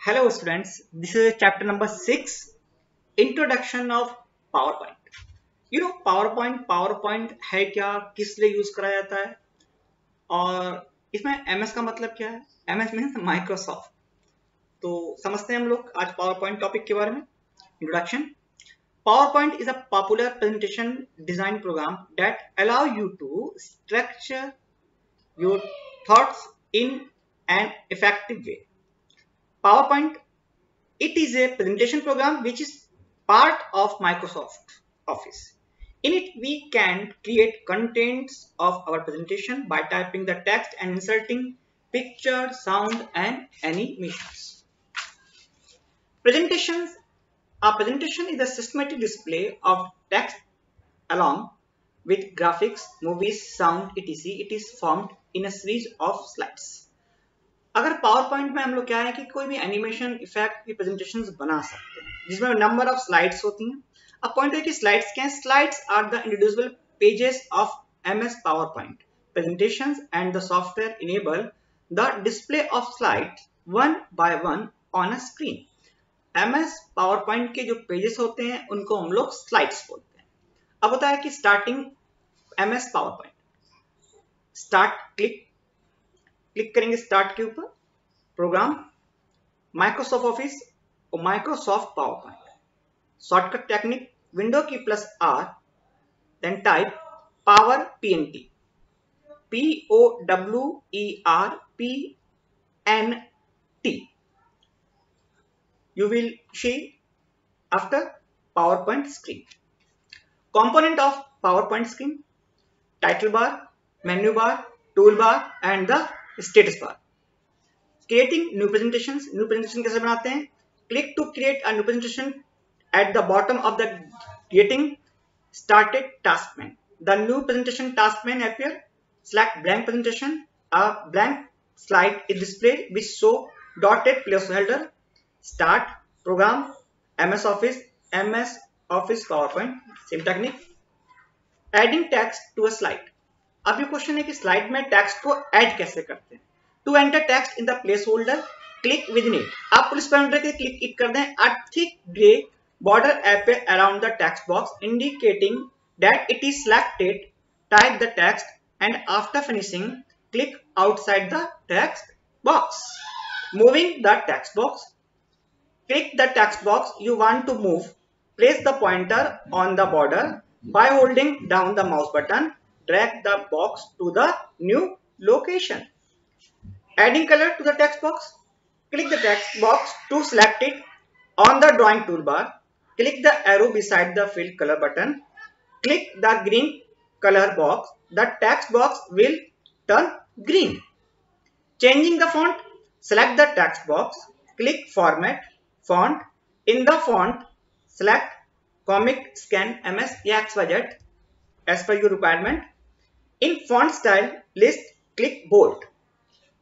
Hello students, this is chapter number 6, Introduction of PowerPoint. PowerPoint है क्या, किस लिए यूज करा जाता है और इसमें MS का मतलब क्या है? MS means Microsoft. तो समझते हैं हम लोग आज PowerPoint टॉपिक के बारे में। Introduction. PowerPoint is a popular presentation design program that allow you to structure your thoughts in an effective way. PowerPoint, it is a presentation program which is part of Microsoft Office. In it, we can create contents of our presentation by typing the text and inserting picture, sound, and animations. Presentations. A presentation is a systematic display of text along with graphics, movies, sound, etc. It is formed in a series of slides. अगर power point में हम लोग क्या है कि कोई भी animation effect की प्रेजेंटेशंस बना सकते हैं जिसमें नंबर ऑफ स्लाइड्स होती हैं। अब पॉइंट है कि स्लाइड्स क्या है? Slides are the individual pages of MS PowerPoint presentations and the software enable the display of slides one by one on a screen. MS PowerPoint के जो pages होते हैं उनको हम लोग स्लाइड्स बोलते हैं। अब होता है कि starting MS PowerPoint, start click करेंगे स्टार्ट के ऊपर, प्रोग्राम, माइक्रोसॉफ्ट ऑफिस और Microsoft PowerPoint. Shortcut technique, window key plus R, then type power PNT, POWERPNT. You will see after PowerPoint screen. Component of PowerPoint screen: title bar, menu bar, toolbar and the status bar. Creating new presentations. New presentation कैसे बनाते हैं? Click to create a new presentation at the bottom of the getting started task pane. The new presentation task pane appear. Select blank presentation. A blank slide is displayed with show dotted placeholder. Start program, MS Office PowerPoint. Same technique. Adding text to a slide. अब ये question है कि slide में text को add कैसे करते हैं। To enter text in the placeholder, click within it. आप पुलिस पॉइंटर के क्लिक इट कर दें, a thick grey border appear around the text box indicating that it is selected. Type the text and after finishing, click outside the text box. Moving the text box. Click the text box you want to move. Place the pointer on the border by holding down the mouse button. Drag the box to the new location. Adding color to the text box. Click the text box to select it on the drawing toolbar. Click the arrow beside the fill color button. Click the green color box. The text box will turn green. Changing the font. Select the text box. Click format font. In the font, select Comic Scan MS XYZ as per your requirement. In font style list, click bold.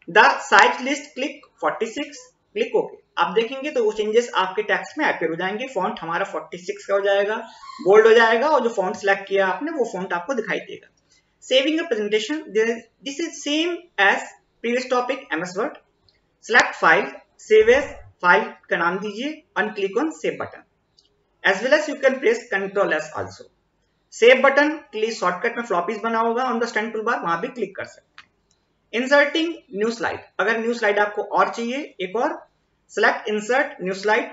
The size list, click 46. Click OK. आप देखेंगे तो वो changes आपके text में appear हो जाएंगे। Font हमारा 46 का हो जाएगा, बोल्ड हो जाएगा और जो फॉन्ट सिलेक्ट किया आपने वो फॉन्ट आपको दिखाई देगा। Saving a presentation, this is same as previous topic MS Word. Select file, save as, file का नाम दीजिए और click on save button. As well as you can press Ctrl+S also. Save button के लिए shortcut में floppies बना होगा on the standard tool bar, वहां भी क्लिक कर सकते हैं। इंसर्टिंग न्यू स्लाइड, अगर न्यू स्लाइड आपको और चाहिए एक और, select insert new slide.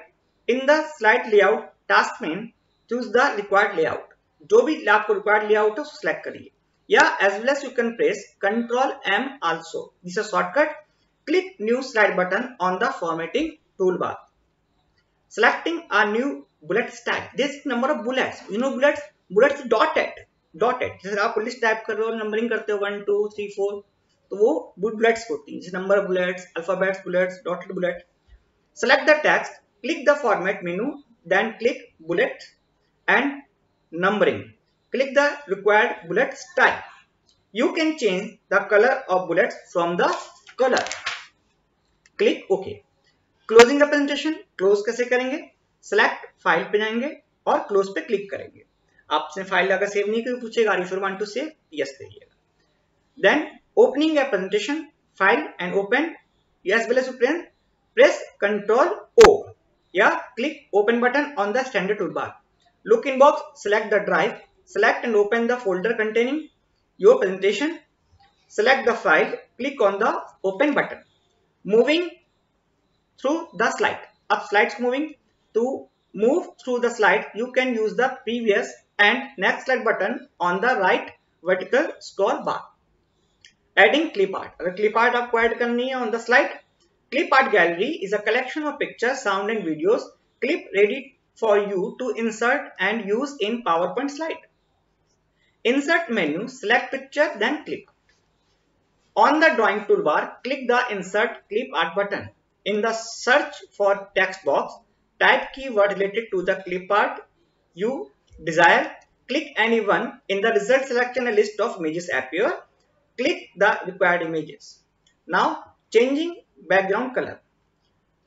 In the slide layout task main, choose the required layout. जो भी आपको रिक्वायर्ड लेआउट है उसको सिलेक्ट करिए, या as well as you can press Ctrl+M also. This is shortcut. Click new slide button on the formatting tool bar. Selecting a new bullet stack. This number of bullets. You know bullets dotted. जैसे आप list type कर रहे हो, numbering करते हो 1 2 3 4, तो वो bullets होती हैं। जैसे number of bullets, alphabets bullets, dotted bullet. Select the text. Click the format menu. Then click bullet and numbering. Click the required bullet style. You can change the color of bullets from the color. Click OK. Closing the presentation, close कैसे करेंगे? Select file पे जाएंगे और close पे click करेंगे। आपसे file अगर save नहीं करी पूछेगा, are you sure want to save? Yes करिएगा। Then opening a presentation, file and open, as well as Press Ctrl O. Yeah, click Open button on the standard toolbar. Look in box, select the drive, select and open the folder containing your presentation. Select the file, click on the Open button. Moving through the slide. Up slides moving. To move through the slide, you can use the previous and next slide button on the right vertical scroll bar. Adding clip art. अगर clip art आपको add करनी है on the slide, clip art gallery is a collection of pictures, sound and videos clip ready for you to insert and use in PowerPoint slide. Insert menu, select picture, then click. On the drawing toolbar, click the Insert Clip Art button. In the search for text box, type keyword related to the clip art you desire. Click any one. In the result selection, a list of images appear. Click the required images. Now, changing background color.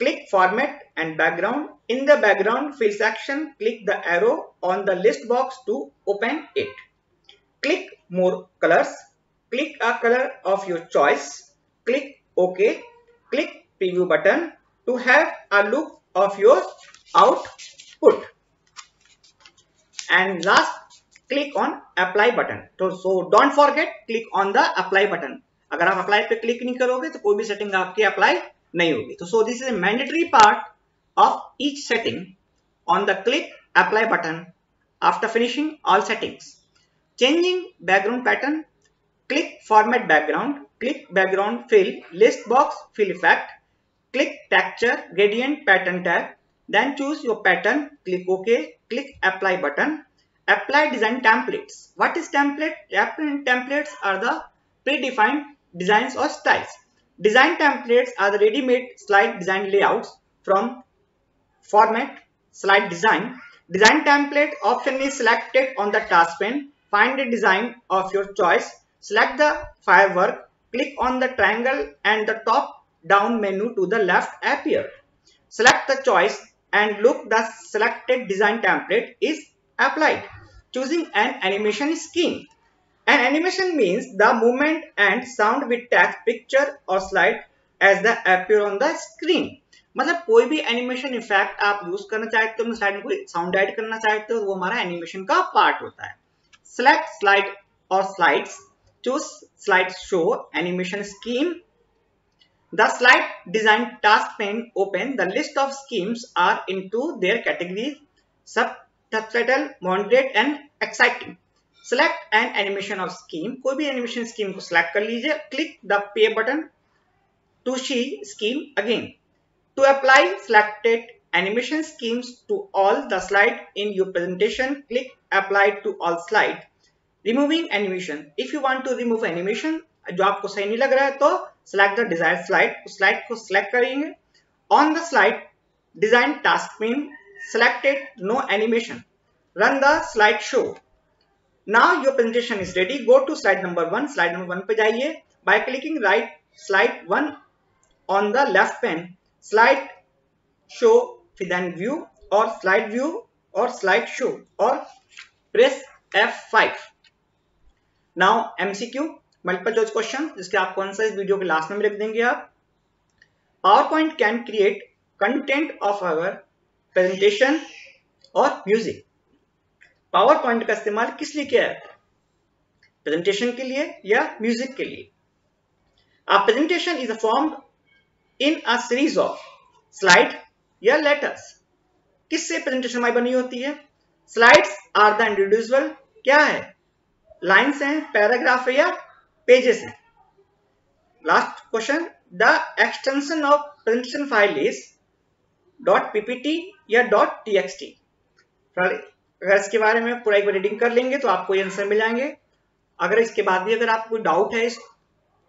Click Format and Background. In the Background fill section, click the arrow on the list box to open it. Click More Colors. Click a color of your choice. Click OK. Click Preview button to have a look of your output. And last, click on Apply button. So don't forget, click on the Apply button. अगर आप Apply पे click नहीं करोगे तो कोई भी setting आपकी apply नहीं होगी. So this is a mandatory part of each setting on the click Apply button after finishing all settings. Changing background pattern. Click Format Background, click Background Fill, List Box Fill Effect, click Texture Gradient Pattern tab, then choose your pattern, click OK, click Apply button, apply design templates. What is template? Templates are the predefined designs or styles. Design templates are the ready-made slide design layouts from Format, Slide Design. Design template option is selected on the task pane. Find a design of your choice. Select the firework, click on the triangle and the top down menu to the left appear. Select the choice and look the selected design template is applied. Choosing an animation scheme. An animation means the movement and sound with text, picture or slide as they appear on the screen. मतलब कोई भी animation effect आप use करना चाहते हो, slide में कोई sound add करना चाहते हो, वो हमारा एनिमेशन का पार्ट होता है. Select slide or slides. Choose slide show animation scheme. The slide design task pane open. The list of schemes are into their categories: subtitle, moderate and exciting. Select an animation of scheme. कोई भी animation scheme को select कर लीजिए. Click the play button to see scheme again. To apply selected animation schemes to all the slide in your presentation, click Apply to all slide. Removing animation. If you want to remove animation जो आपको सही नहीं लग रहा है तो select the desired slide. उस slide को select करेंगे. On the slide design task pane, selected no animation. Run the slide show. Now your presentation is ready. Go to slide number 1. Slide number 1 पे जाइए. By clicking right slide 1 on the left pane, slide show, then view or slide view or slide show or press F5. Now MCQ multiple choice question जिसके आपको answer इस video के last में लिख देंगे आप. PowerPoint can create content of our presentation और music. PowerPoint का इस्तेमाल किस लिए किया जाता है? प्रेजेंटेशन के लिए या म्यूजिक के लिए? A presentation is formed in a series of slide या letters. किससे प्रेजेंटेशन हमारी बनी होती है? Slides are the individual क्या है? लाइन्स हैं, पैराग्राफ है या पेजेस हैं? Last question. The extension of presentation file is .ppt या .txt. अगर इसके बारे में पूरा एक बार रीडिंग कर लेंगे तो आपको ये आंसर मिल जाएंगे. अगर इसके बाद भी अगर आपको कोई डाउट है इस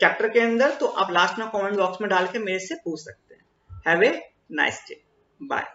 चैप्टर के अंदर तो आप लास्ट में कमेंट बॉक्स में डाल के मेरे से पूछ सकते हैं. Have a nice day. Bye.